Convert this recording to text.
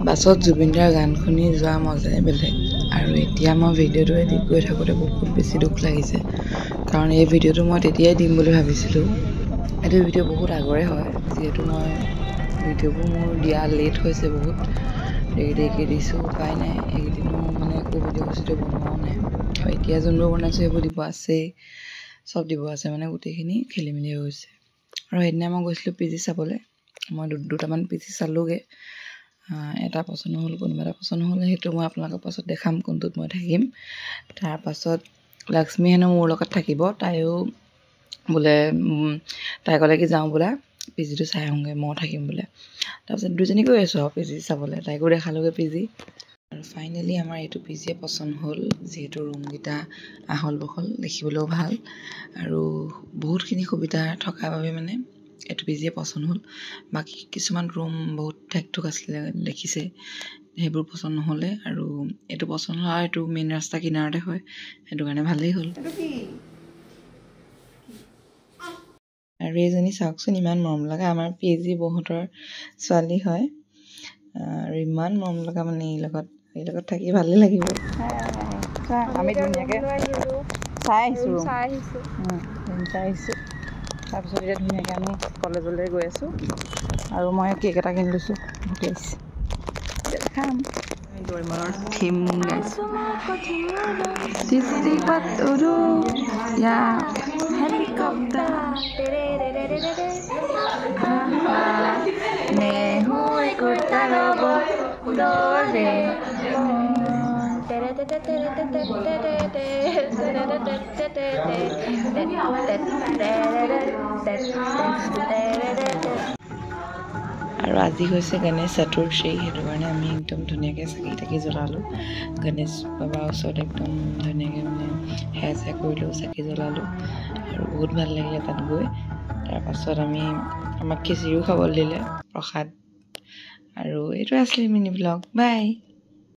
বাছত জুবিনদাৰ গান শুনি যোৱা মজাই বেলেগ। আৰু এতিয়া মই ভিডিঅ'টো এডিট কৰি থাকোঁতে বহুত বেছি দুখ লাগিছে, কাৰণ এই ভিডিঅ'টো মই তেতিয়াই দিম বুলি ভাবিছিলোঁ। এইটো ভিডিঅ' বহুত আগৰে হয়, যিহেতু মই ভিডিঅ'বোৰ মোৰ দিয়া লেট হৈছে, বহুত দেৰিকৈ দিছোঁ। উপায় নাই, এইকেইদিনো মানে একো ভিডিঅ' বনোৱাও নাই। আৰু এতিয়া যোনবোৰ বনাইছোঁ সেইবোৰ দিব আছেই, চব দিব আছে, মানে গোটেইখিনি খেলি মেলি হৈ গৈছে। আৰু সেইদিনা মই গৈছিলোঁ PG চাবলৈ। মই দুটামান PG চালোঁগৈ। এটা পচন্দ হ'ল, কোনোবা এটা পচন্দ হ'ল, সেইটো মই আপোনালোকৰ পাছত দেখাম কোনটোত মই থাকিম। তাৰপাছত লক্ষ্মী হেনো মোৰ লগত থাকিব। তাইও বোলে তাই ক'লে কি যাওঁ বোলে PGটো চাই আহোঁগৈ, মই থাকিম বোলে। তাৰপিছত দুজনী গৈ আছোঁ আৰু PG চাবলৈ, তাইকো দেখালোঁগৈ PG। আৰু ফাইনেলি আমাৰ এইটো PGয়ে পচন্দ হ'ল, যিহেতু ৰুমকেইটা আহল বহল, দেখিবলৈও ভাল আৰু বহুতখিনি সুবিধা থকাৰ বাবে মানে এইটো PGয়ে পচন্দ হ'ল। বাকী কিছুমান ৰুম বহুত ঠেক আছিলে, দেখিছে, সেইবোৰ পচন্দ নহ'লে। আৰু এইটো পচন্দ হ'ল, আৰু এইটো মেইন ৰাস্তা কিনাৰতে হয়, সেইটো কাৰণে ভালেই হ'ল। আৰু এইজনী চাওকচোন, ইমান মৰম লগা, আমাৰ PG বৌহঁতৰ ছোৱালী হয়। আৰু ইমান মৰম লগা, মানে এই লগত থাকি ভালেই লাগিব। আমি ধুনীয়াকৈ চাই আহিছোঁ। তাৰপিছত এতিয়া ধুনীয়াকৈ আমি কলেজলৈ গৈ আছোঁ। আৰু মই কেক এটা কিনি লৈছোঁ, ভোক লাগিছে, খাম। ডৰেমনৰ থিম গাইছোঁ, হেলিকপ্টাৰ আৰু আজি হৈছে গণেশ চতুৰ্থী, সেইটো কাৰণে আমি একদম ধুনীয়াকৈ চাকি জ্বলালোঁ। গণেশ বাবাৰ ওচৰত একদম ধুনীয়াকৈ মানে সেৱা চেৱা কৰিলোঁ, চাকি জ্বলালোঁ। আৰু বহুত ভাল লাগিলে তাত গৈ। তাৰপাছত আমাক খিচিৰিও খাবলৈ দিলে, প্ৰসাদ। আৰু এইটো আছিলে মিনি ব্লগ, বাই।